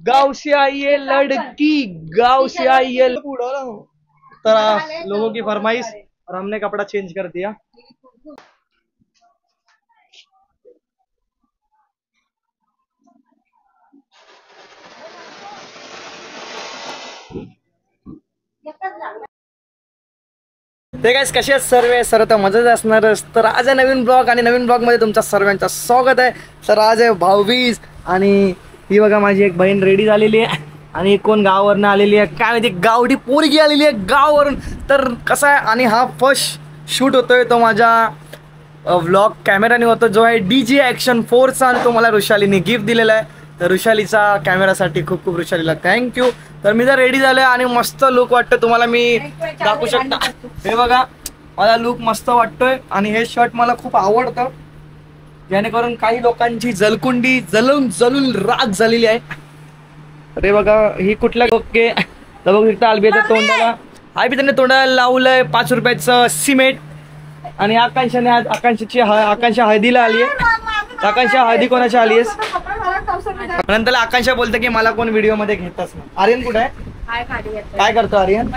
गाँव से आई है लड़की, गाँव से आई है। तो लोगों की फरमाइश और हमने कपड़ा चेंज कर दिया। ते गाइस कसे आहेत सर्व तर मजेत असणारच। तर आज आहे नवीन ब्लॉग आणि नवीन ब्लॉग मध्ये तुमच्या सर्वांचं स्वागत आहे। तर आज आहे भाऊबीज आणि ही बघा माझी एक बहीण रेडी झालेली आहे आणि कोण गावावरून आलेली आहे काय माहिती, गावडी पोरगी आलेली आहे गावावरून। तर कसं आहे आणि हा फर्स्ट शूट होतोय तो माझ्या व्लॉग कॅमेराने होतो जो आहे DJ ॲक्शन 4चा आणि तो मला ऋषालीने गिफ्ट दिलेला आहे। तर ऋषालीचा कॅमेरासाठी खूप खूप ऋषालीला थँक्यू। तर मी जर रेडी झालो आणि मस्त लुक वाटतं तुम्हाला मी दाखवू शकता। हे बघा मला लुक मस्त वाटतोय आणि हे शर्ट मला खूप आवडतं जेणेकरून काही लोकांची जलकुंडी जलून जलून राग झालेली आहे। अरे बघा ही कुठल्या ओके बघू शकता आलबीच्या तोंडाला आलबी त्यांनी तोंडाला लावलंय 5 रुपयाचं सिमेंट आणि आकांक्षाने आज आकांक्षा हळदीला आली आहे। आकांक्षा हळदी कोणाची आली आहेस नंतर आकांक्षा बोलते की मला कोण व्हिडिओ मध्ये घेतच नाही। आर्यन कुठे आहे काय करतो आर्यन?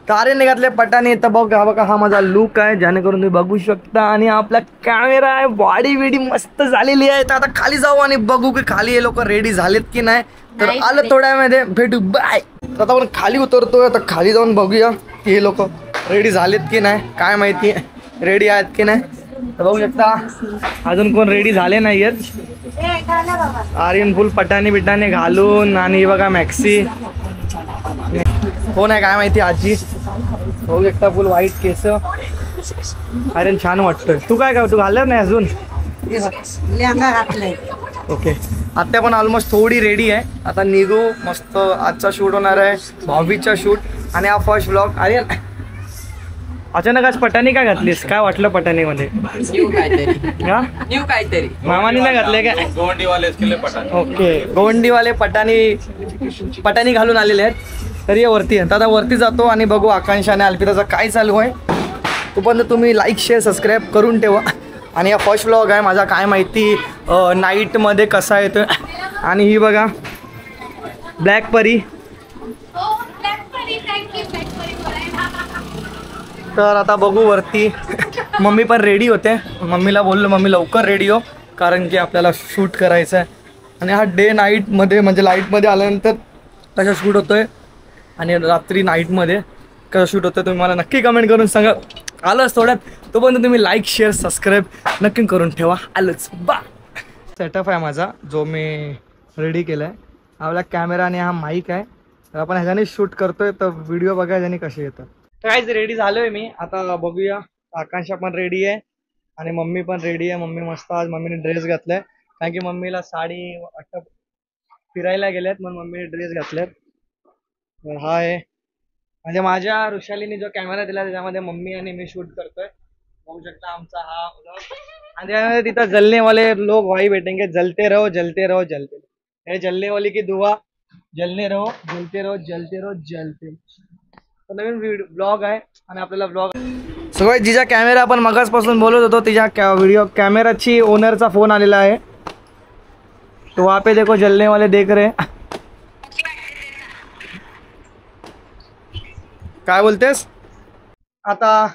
तर आर्यनने घातले पटाने। तर बघा हा माझा लुक आहे जेणेकरून तुम्ही बघू शकता आणि आपला कॅमेरा आहे बॉडी बिडी मस्त झालेली आहे। तर आता खाली जाऊ आणि बघू की खाली हे लोक रेडी झालेत की नाही। तर आलं थोड्या मध्ये भेटू बाय। आता आपण खाली उतरतोय तर खाली जाऊन बघूया की हे लोक रेडी झालेत की नाही काय माहिती रेडी आहेत की नाही। तर बघू शकता अजून कोण रेडी झाले नाहीयेत। आर्यन फुल पटाने बिटाने घालून आणि बघा मॅक्सी कोण आहे काय माहिती आजी बघू शकता फुल व्हाईट केस। आर्यन छान वाटतोय। तू काय तू घालणार नाही अजून? ओके आता पण ऑलमोस्ट थोडी रेडी आहे। आता निघू मस्त आजचा शूट होणार आहे भाऊबीजचा शूट आणि हा फर्स्ट व्लॉग। आर्यन अचानक आज पटाणी काय घातलीस काय वाटलं पटाणी मध्ये? काहीतरी मामानी नाही घातले काय? ओके गोंडीवाले पटाणी घालून आलेले आहेत। तर ये वरती आता वरती जातो आणि बघू आकांक्षा आणि अल्पिताचं काय चालू आहे। तोपर्यंत तुम्ही लाईक शेअर सबस्क्राईब करून ठेवा। आणि हा फर्स्ट व्लॉग आहे माझा काय माहिती नाईटमध्ये कसा येतो। आणि ही बघा ब्लॅक परी। तर आता बघू वरती मम्मी पण रेडी होते। मम्मीला बोललो मम्मी लवकर रेडी हो कारण की आपल्याला शूट करायचं आहे। आणि हा डे नाईटमध्ये म्हणजे लाईटमध्ये आल्यानंतर कसा शूट होतोय आणि रात्री नाईटमध्ये कसं शूट होतं तुम्ही मला नक्की कमेंट करून सांगा। आलंच थोड्यात तोपर्यंत तुम्ही लाईक शेअर सबस्क्राईब नक्की करून ठेवा। आलंच बा सेटअप आहे माझा जो मी रेडी केला आहे। आपला कॅमेरा आणि हा माईक आहे। तर आपण ह्याच्याने शूट करतोय तर व्हिडिओ बघा ह्याच्याने कसे येतात। काहीच रेडी झालोय मी आता बघूया। आकांक्षा पण रेडी आहे आणि मम्मी पण रेडी आहे। मम्मी मस्त आज मम्मीने ड्रेस घातलाय कारण की मम्मीला साडी वाटप फिरायला गेल्यात म्हणून मम्मीने ड्रेस घातलेत। तर हा आहे म्हणजे माझ्या ऋषालीने जो कॅमेरा दिला त्याच्यामध्ये मम्मी आणि मी शूट करतोय बघू शकता आमचा हा आणि त्यामध्ये तिथं जलने वाले लोग वही बैठेंगे जलते रहो जलते रहो जलते रहो। जलने वाले की दुआ जलने रहो जलते रहो जलते रहो जलते। नवीन ब्लॉग आहे आणि आपल्याला ब्लॉग सगळं जिचा कॅमेरा आपण मगाचपासून बोलत होतो तिच्या व्हिडिओ कॅमेराची ओनरचा फोन आलेला आहे। तो वहाँ पे देखो जलने वाले देख रहे काय बोलतेस? आता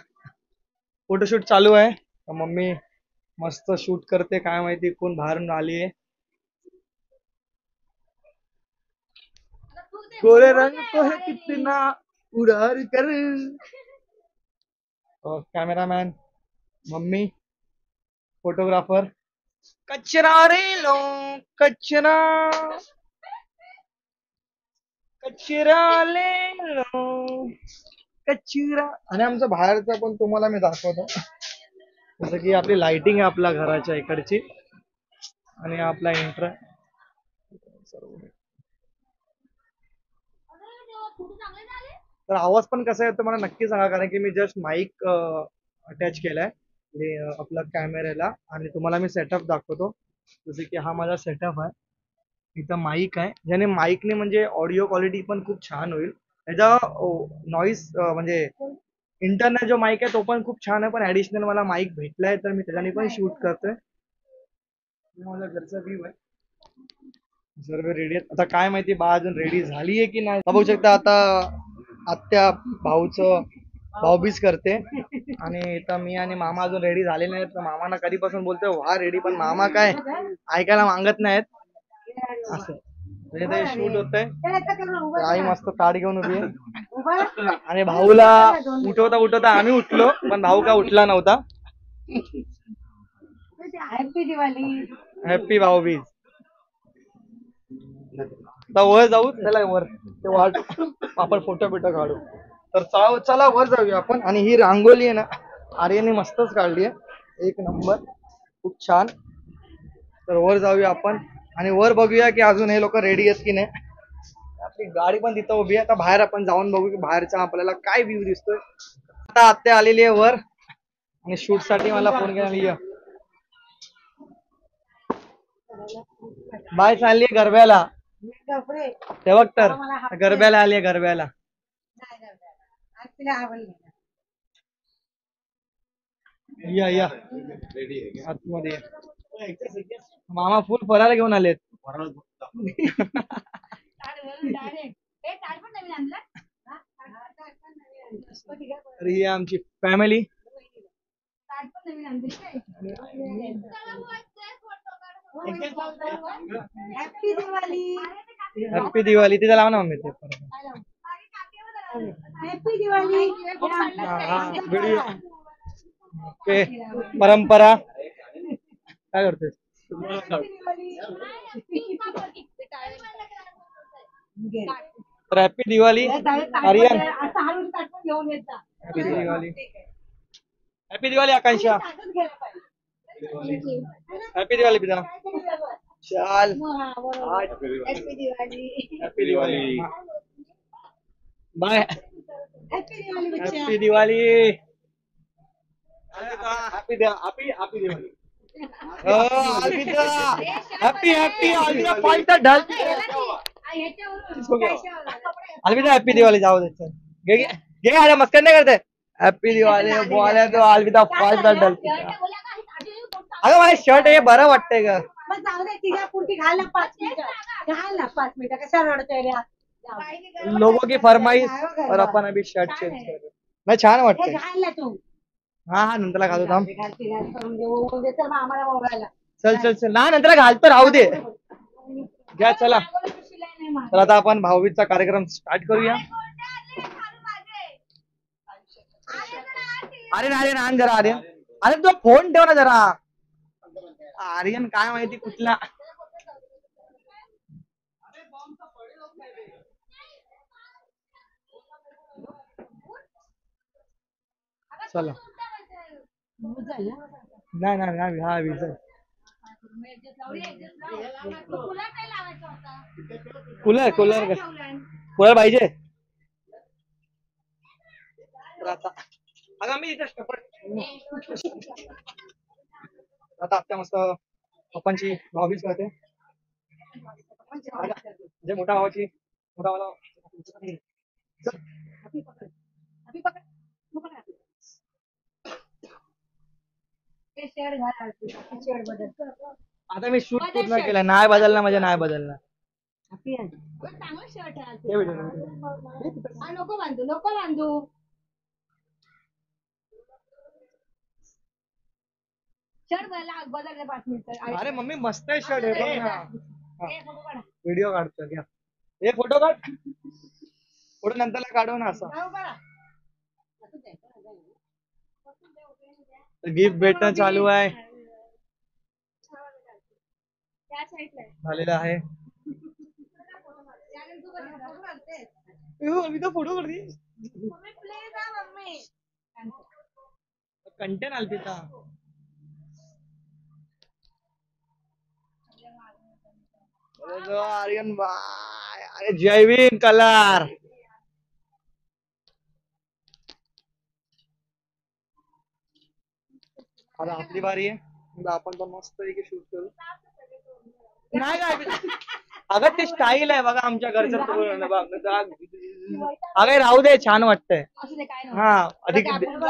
फोटोशूट चालू आहे। मम्मी मस्त शूट करते काय माहिती कोण बाहेरून आली आहे। गोरे रंग को है कितना उड़ार कर। कॅमेरामॅन मम्मी फोटोग्राफर कचरा रे लो कचरा कचरा ले लो कचरा। आणि आमचं बाहेरचं पण तुम्हाला मी दाखवतो जसं की आपली लाइटिंग आहे आपल्या घराच्या इकडची आणि आपला एंट्र। तर आवाज पण कसा येतो मला नक्की सांगा कारण की मी जस्ट माईक अटॅच केलाय आपला कॅमेऱ्याला आणि तुम्हाला मी सेटअप दाखवतो। जसे की हा माझा सेटअप आहे इथं माईक आहे ज्याने माईकने म्हणजे ऑडिओ क्वालिटी पण खूप छान होईल। त्याचा नॉईस म्हणजे इंटरनल जो माईक आहे तो पण खूप छान आहे पण ऍडिशनल मला माईक भेटलाय तर मी त्याच्याने पण शूट करतोय। माझा घरचा व्ह्यू आहे। सर्व रेडी आहेत. आता काय माहिती बा अजून रेडी झालीये की नाही. बघू शकता आता आत्या भाऊचं भाऊबीज करते आणि इथं मी आणि मामा अजून रेडी झाले नाहीत. तर मामाना कधीपासून बोलतोय व्हा रेडी, पण मामा काय ऐकायला मागत नाहीत. असं म्हणजे ते शूट होतंय. आई मस्त ताट घेऊन उभी आहे आणि भाऊला उठवता उठवता आम्ही उठलो, पण भाऊ काय उठला नव्हता. हॅपी दिवाळी. हॅपी भाऊबीज. आता वर जाऊ, चला वर ते वाट आपण फोटो बिटो काढू. तर चला वर जाऊया आपण. आणि ही रांगोली आहे ना आर्यने मस्तच काढली आहे, एक नंबर, खूप छान. तर वर जाऊया आपण आणि वर बघूया की अजून हे लोक रेडी आहेत की नाही. आपली गाडी पण तिथं उभी आहे. आता बाहेर आपण जाऊन बघू की बाहेरचा आपल्याला काय व्ह्यू दिसतोय. आता आत्या आलेली आहे वर आणि शूट साठी मला फोन केला. बाय चालली गरब्याला, ते बघ तर गरब्याला आली गरब्याला. या या आतमध्ये मामा फुल फरायला घेऊन आलेत. तर ही आमची family. Happy Diwali. Happy Diwali तिथे लाव ना मम्मी ते हॅपी दिवाळी. व्हिडिओ. ओके परंपरा काय करतोय. तर happy Diwali Aryan. Happy Diwali. Happy Diwali Akanksha. Happy Diwali पिता. चाल happy Diwali. Bye. Happy Diwali. Happy Diwali. Happy happy अलविदा पॉइंट ढल. अलविदा हॅपी दिवाळी. जाऊ दे चल घे घे अरे मस्करी नाही करते. हॅपी दिवाळी बोला तो अलविदा पॉइंट ढल. अगं माझं शर्ट हे बरं वाटतंय ग. जाऊ दे तिच्या पुरती घाल ना 5 मिनिटं. घाल ना 5 मिनिटं. कशा रडतोय रे. लोगों की फरमाइश और अपन अभी शर्ट चेंज कर रहे. नाही छान वाटतंय. घाल ना तू. हा हा नंतरला घालतो थांब. आम्हाला मोबाईलला चल चल चल ना नंतर घालतो राहू दे. घ्या चला. तर आता आपण भाऊबीजचा कार्यक्रम स्टार्ट करूया. आर्यन आर्यन आण जरा आर्यन. अरे तू फोन ठेव ना जरा. आर्यन काय माहिती कुठला. चला नाही नाही नाही हा विजय कूलर कूलर कूलर पाहिजे. अगं मी इथे आता आत्ता मस्त पप्पांची भाऊबीज करते. जे मोठा भावाची मोठा वाला आता मी शूट पूर्ण केलं. नाही बदलणार म्हणजे नाही बदलणार. नको बांधू नको बांधू. शर्ट बदलले 5 मिनिटं. अरे मम्मी मस्त आहे शर्ट. हे बघ ना व्हिडिओ काढतो घ्या. हे फोटो काढ. फोटो नंतरला काढू ना. असं गिफ्ट भेटणं चालू आहे. झालेलं आहे. मी तर फोटो करते. कंटेन आलती का. आर्यन बाय. अरे जयवीन कलर. आता आपली बारी आहे. आपण पण मस्त पैकी शूट करू. नाही काय अगं ते स्टाईल आहे बघा आमच्या घरचं. अगं राहू दे छान वाटतंय. हा अधिक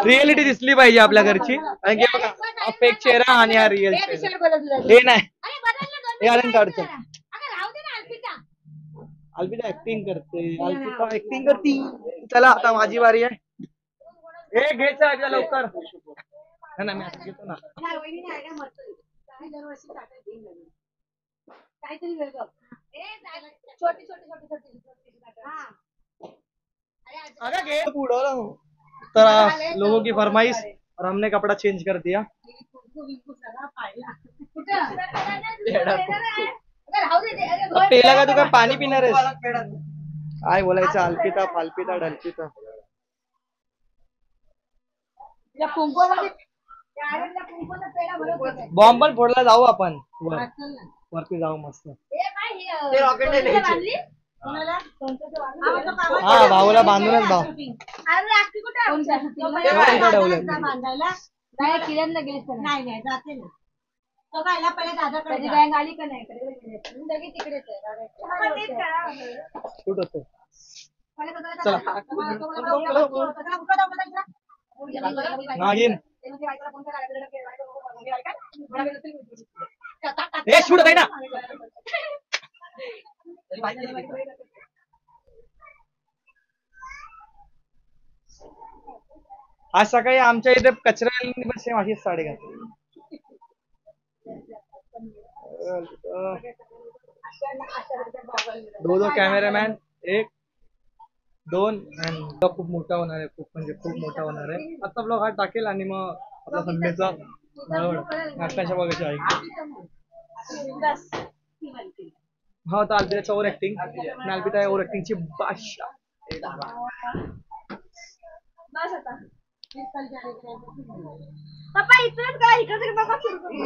रिअलिटी दिसली पाहिजे आपल्या घरची. कारण की बघा हा फेक चेहरा आणि हा रिअल चेहरा. हे नाही हे आर्यन काढतो. अल्पिता ऍक्टिंग करते, अल्पिता ऍक्टिंग करती. चला आता माझी बारी आहे. हे घ्यायचं आहे लवकर. नाही मी आता घेतो ना. नाही, वहिनीने idea मस्त दिली. काही दरवर्षी ताटं घेऊन जाणार. काहीतरी वेगळं. छोटी छोटी छोटी छोटी छोटी ताटं. हा. अरे घे पुढं. तर लोगों की फरमाइश और हमने कपड़ा चेंज कर दिया. कुंकू सगळा पाहिला. अब पेला का तू काय पाणी पिणार आहेस? काय बोलायचं अल्पिता फाल्पिता डल्पिता. या कुंकूमध्ये त्या आर्यनला कुंकूचा पेढा भरत होते. बॉम्ब पण फोडला जाऊ आपण वर. चल ना. वरती जाऊ मस्त. ते रॉकेट बांधली कोणाला? हा भाऊला बांधूनच भाऊ. अरे राखी कुठे कुठे ठेवलंय? बांधायला नाही किरणला गेली नाही नाही जाते ना तो कायला पहिले दादाकडे गँग आली का नाही तिकडेच कुठं होतं? चला नागिन हे शूट आहे ना. आज सकाळी आमच्या इथे कचऱ्याने पण सेम अशीच साडी घातली. दो कॅमेरामॅन, एक दोन खूप मोठा होणार आहे. खूप म्हणजे खूप मोठा होणार आहे. आता ब्लॉग हा टाकेल आणि मग आपला संडेचा नाटकाच्या बघायची आहे. हा होता अल्पिताची ओव्हर ऍक्टिंग. अल्पिता ओव्हर ऍक्टिंगची बादशाह.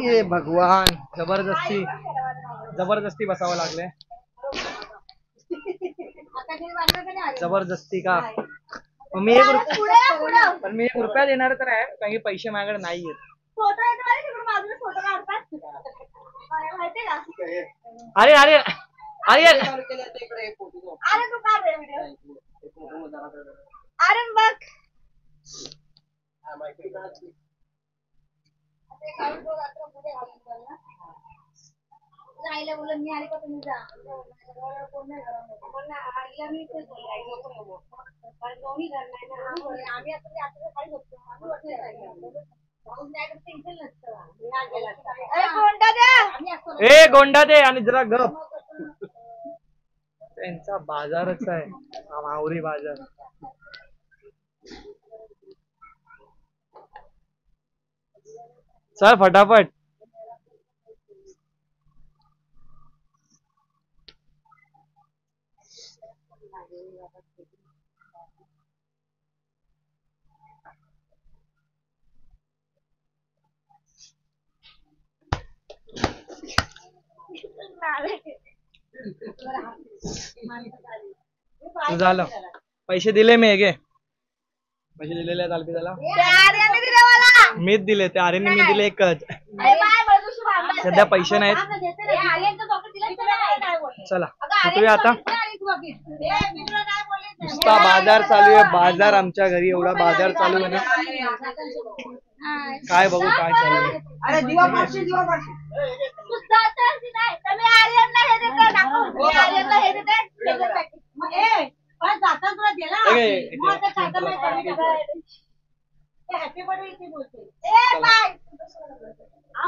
ये भगवान जबरदस्ती जबरदस्ती बसावं लागले. जबरदस्ती का पण मी 1 रुपया देणार तर आहे कारण की पैसे माझ्याकडे नाही आहेत. अरे अरे अरे अरे बघ आईला बोल मी आली का तुम्ही जा कोण नाही आईला मी तेच बोलले आम्ही ए गोंडा दे आणि जरा गप. त्यांचा बाजारच आहे माहुरी बाजार. चल फटाफट. झालं पैसे दिले मी घे. पैसे दिलेले आहेत अल्पिताला. मीच दिले ते आर्यनने मी दिले एकच. सध्या पैसे नाहीत. चला उठूया आता. नुसता बाजार चालू आहे. बाजार आमच्या घरी एवढा बाजार चालू आहे ना काय बघू काय चालू आहे. अरे दिवा पाचशे दिवा पाचशे जाता तुला दिला हॅपी बर्थडे बोलते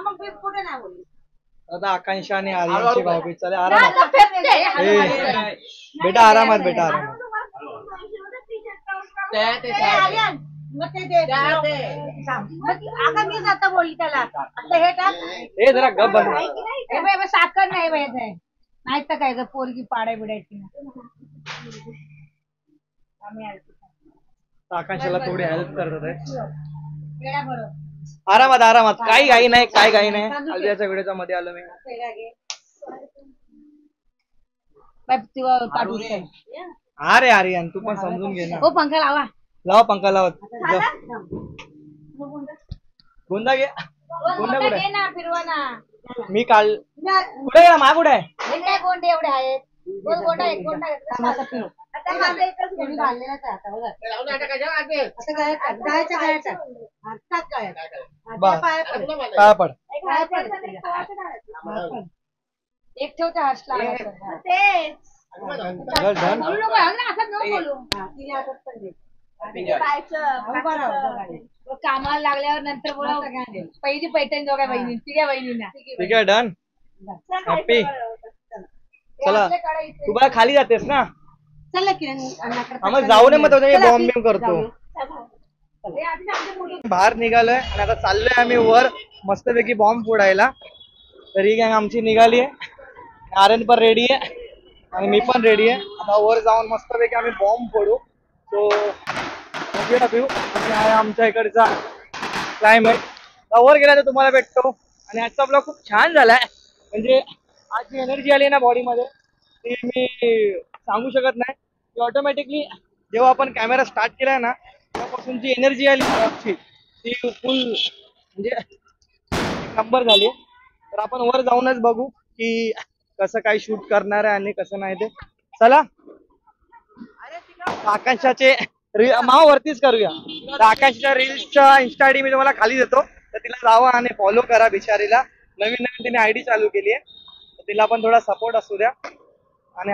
मग कुठे नाही बोलली. आता आकांक्षा आणि आर्यनची भाऊबीज चालेल. आरामात बेटा आरामात बेटा आरामात. आता मीच आता बोलली त्याला आता हे टाक हे जरा गप बस. साखर नाही पाहिजे नाही तर काय पोरगी पाड्या बिडायची आकांक्षाला थोडी हेल्प करतात आहे. बरोबर आरामात आरामात काही घाई नाही काय घाई नाही. अल्पिताच्या व्हिडिओच्या मध्ये आलो मी. अरे आर्यन तू पण समजून घे ना. हो पंखा लावा लावा पंखा लावत. गोंदा घे. गोंडा कुठे आहे? फिरवा ना मी काल कुठे गेला मा कुठे आहे? काय गोंडे एवढे आहेत गोंडा एक गोंडा आता माझा एकच गोंडा घाललेलाच आहे आता बघा आता गायचा गायचा आत्ताच गायचा पाया पड. एक ठेवते हर्षला तेच डन. बोलू नको ना, असं नको बोलू. तिने हातात पण दे. कामाला लागल्यावर नंतर बोला पहिली पैठण दोघा बहिणी तिघ्या बहिणींना. ठीक आहे डन. हॅपी. चला तू बघा खाली जातेस ना. चला किरण मग जाऊ नये मग बॉम्ब बिम करतो. बाहेर निघालोय आणि आता चाललोय आम्ही वर मस्तपैकी बॉम्ब फोडायला. तर ही गँग आमची निघाली आहे. आर्यन पण रेडी आहे आणि मी पण रेडी आहे. आता वर जाऊन मस्तपैकी आम्ही बॉम्ब फोडू. तो व्ह्यू आहे आमच्या इकडचा क्लायमेट. वर गेला तर तुम्हाला भेटतो. आणि आजचा ब्लॉग खूप छान झालाय. म्हणजे आज जी एनर्जी आली ना बॉडीमध्ये ती मी सांगू शकत नाही. ती ऑटोमॅटिकली जेव्हा आपण कॅमेरा स्टार्ट केलाय ना तेव्हापासून जी एनर्जी आली ब्लॉगची ती फुल म्हणजे नंबर झाली. तर आपण वर जाऊनच बघू की कसं काय शूट करणार आहे आणि कसं नाही ते. चला आकाशाचे माव वरतीच करूया. तर आकाशच्या रील्सच्या इंस्टा आयडी मी तुम्हाला खाली देतो. तर तिला जावा आणि फॉलो करा. बिचारीला नवीन नवीन तिने आयडी चालू केली आहे. तर तिला पण थोडा सपोर्ट असू द्या. आणि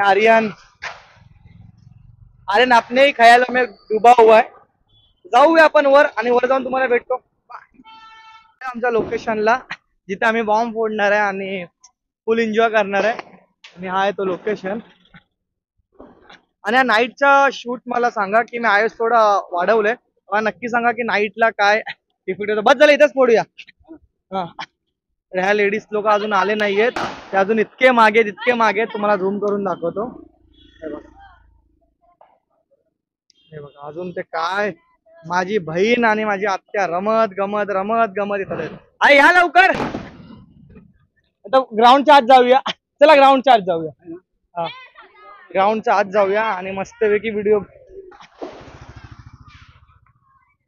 आर्यन आपने ख्यालों में डुबा हुआ है. जाऊया आपण वर आणि वर जाऊन तुम्हाला भेटतो आमच्या लोकेशनला जिथे आम्ही बॉम्ब फोडणार आहे आणि फुल एन्जॉय करणार आहे. आणि हा आहे तो लोकेशन. आणि या नाईटचा शूट मला सांगा की मी आयुष थोडं वाढवलंय. मला नक्की सांगा की नाईटला काय इफेक्ट होतो. बस झालं इथेच फोडूया. हा ह्या लेडीज लोक अजून आले नाहीयेत. ते अजून इतके मागे तुम्हाला झूम करून दाखवतो. हे बघा अजून ते काय माझी बहीण आणि माझी आत्या रमत गमत येतात. आई या लवकर. आता ग्राउंडच्या आत जाऊया. चला ग्राउंडच्या आत जाऊया. हा ग्राउंडच्या आत जाऊया आणि मस्तपैकी व्हिडिओ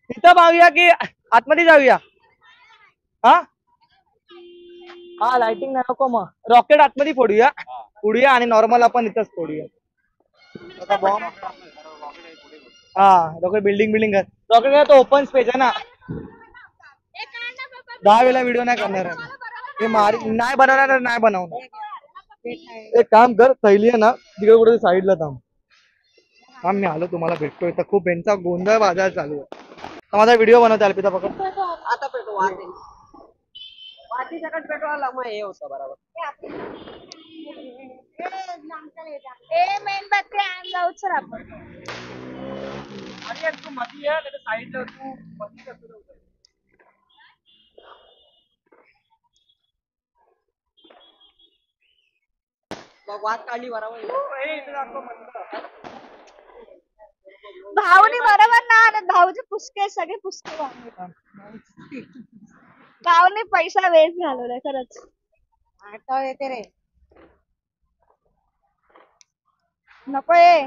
तिथं पाहूया की आतमध्ये जाऊया. हा लाइटिंग नाही नको मग रॉकेट आतमध्ये फोडूया आणि नॉर्मल आपण इथंच फोडूया. आता बॉम्ब रॉकेट बिल्डिंग रॉकेट तो ओपन स्पेस आहे ना. 10 वेळा व्हिडिओ नाही करणार आहे. हे नाही बनवणार नाही बनवणार. एक काम कर थैली आहे ना तिकडे कुठे साईडला थांब मी आलो तुम्हाला भेटतो. इथं खूप यांचा गोंधळ बाजार चालू आहे. माझा व्हिडिओ बनवता आला पिता पकड आता पेटो वाटी सकट पेटवायला मग हे होतं बरोबर. मेणबत्ती आण जाऊ सर आपण. आणि तू मध्ये आहे त्याच्या साईडला तू मध्ये कसं होतं. वाट काढली बरोबर. भाऊनी बरोबर ना भाऊचे पुसके सगळे पुसके भाऊने पैसा वेस्ट घालवलाय खरंच. आठव येते रे नको ये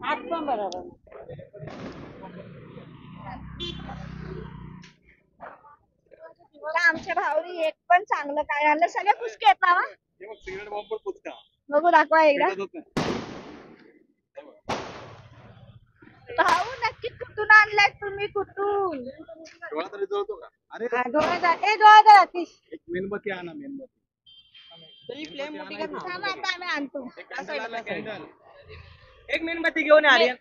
हात पण बरोबर. आमच्या भाऊनी एक पण चांगलं काय घाललं. सगळे पुसके येत ना बघू दाखवा एकदा. भाऊ नक्की कुठून आणलाय तुम्ही कुठून. मेणबत्ती आणा आम्ही आणतो. एक मेणबत्ती घेऊन आर्यन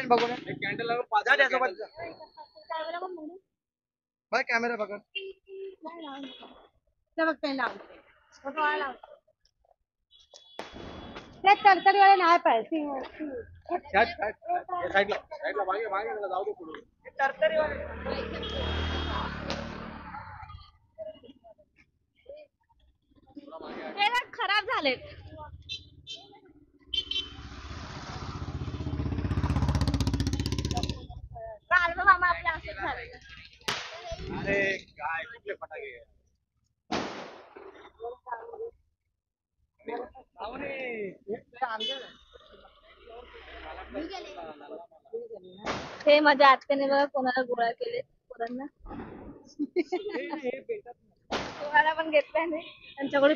बघून कॅमेरा बघा तरतरीवाले नाही पाहिजे. खराब झालेत. मामा आपल्या असंच झालं. अरे काय कुठले फटाके हे माझ्या आत्याने बघा कोणाला गोळा केले पोरांना. कोणाला पण घेतलंय नाही त्यांच्याकडे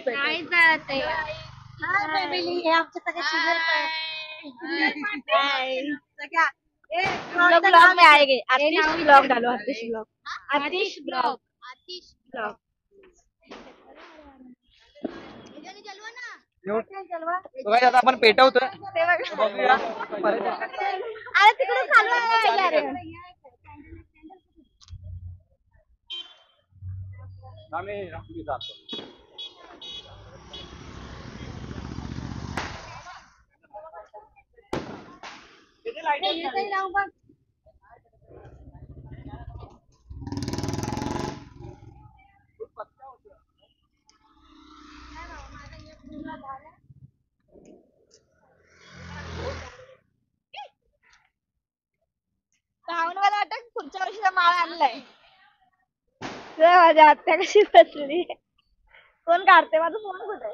ब्लॉग में आएंगे. आतिश ब्लॉग डालो. आतिश ब्लॉग. So guys, आता आपण पेटवतोय. बघूया. अरे तिकडे चालू आहे. आम्ही जातो. मला वाटत पुढच्या वर्षीचा माळ आणलाय. माझ्या आत्या कशी बसली. कोण काढते माझा फोन कुठे?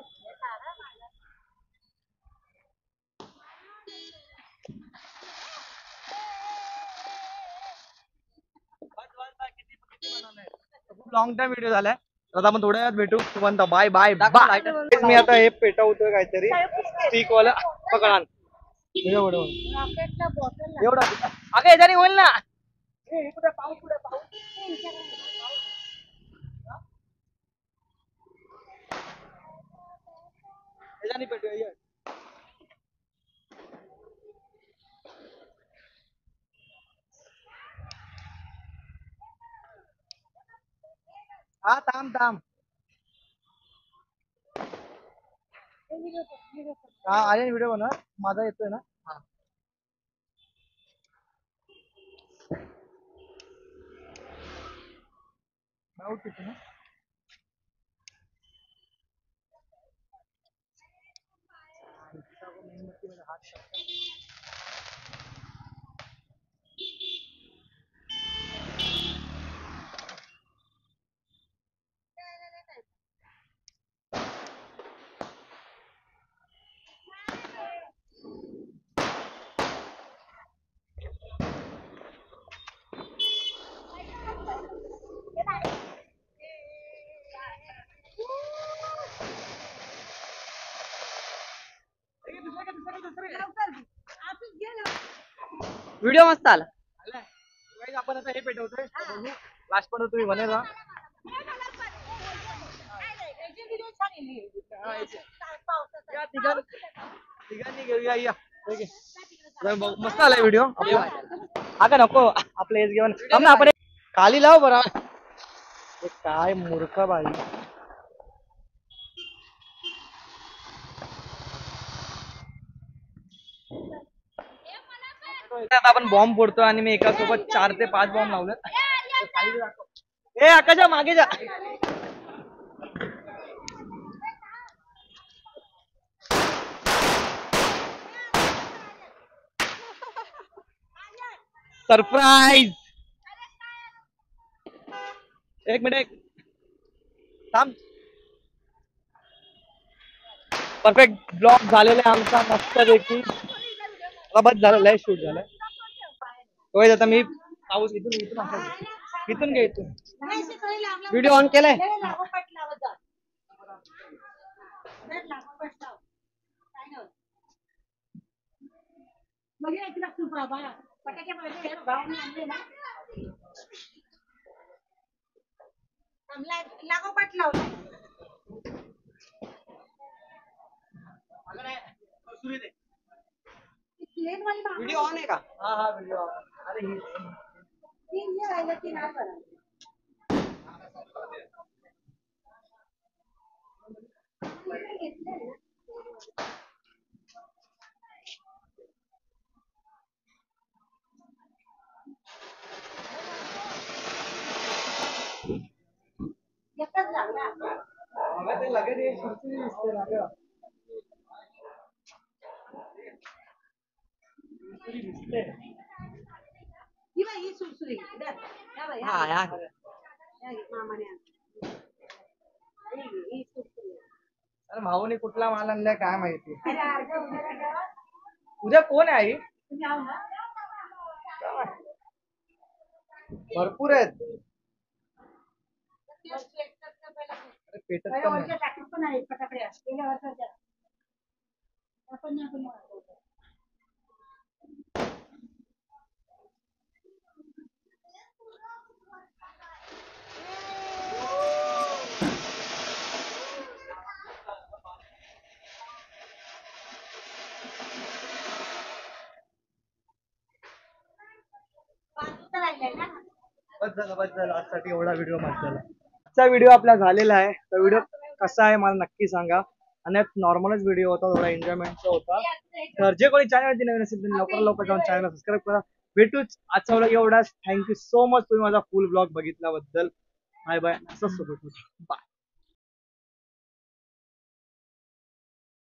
खूप लॉंग टाइम व्हिडिओ झालाय. आता आपण थोड्या वेळात भेटू. तुम्हाला बाय बाय बाय. मी आता हे पेटवतोय काहीतरी स्टिक वाला. पकडा एवढं अगं याच्याने होईल ना. याच्याने पेटूया. हा थांब थांब. हा आर्यन व्हिडिओ बनव. माझा येतोय ना. हा ना. व्हिडिओ मस्त आला. आपण आता हे पेटवतोय. लास्ट पण तुम्ही बनेल. तिघांनी घेऊया या. मस्त आलाय व्हिडिओ. हा का नको आपलं हेच घेऊन थांब ना. आपण खाली लाव बरा. काय मूर्ख बाई. आता आपण बॉम्ब फोडतो आणि मी एका सोबत 4 ते 5 बॉम्ब लावले. ए आकाशा मागे जा. सरप्राईज. एक मिनिट थांब. परफेक्ट ब्लॉक झालेला आहे आमचा मस्त पैकी. बस झालेला आहे. शूट झालंय. होय आता मी पाऊस इथून घे. इथून व्हिडिओ ऑन केलाय. लागोपाठ लावला. व्हिडिओ ऑन आहे का? हा हा व्हिडिओ ऑन. अरे ही सुरसुरी अरे भाऊने कुठला माल आणलाय काय माहिती. उद्या कोण आहे आई? भरपूर आहेत. पेटत पण नाही. बस झालं आजसाठी एवढा व्हिडिओ मस्त झाला. आजचा व्हिडिओ आपला झालेला आहे. तर व्हिडिओ कसा आहे मला नक्की सांगा. आणि नॉर्मलच व्हिडिओ होता, थोडा एन्जॉयमेंटचा होता. तर जे कोणी चॅनलवरती नवीन असेल त्यांनी लवकर जाऊन चॅनल सबस्क्राईब करा. भेटूच आजचा व्लॉग एवढाच. थँक्यू सो मच तुम्ही माझा फुल ब्लॉग बघितल्याबद्दल. Bye bye. असंच सोबत बाय.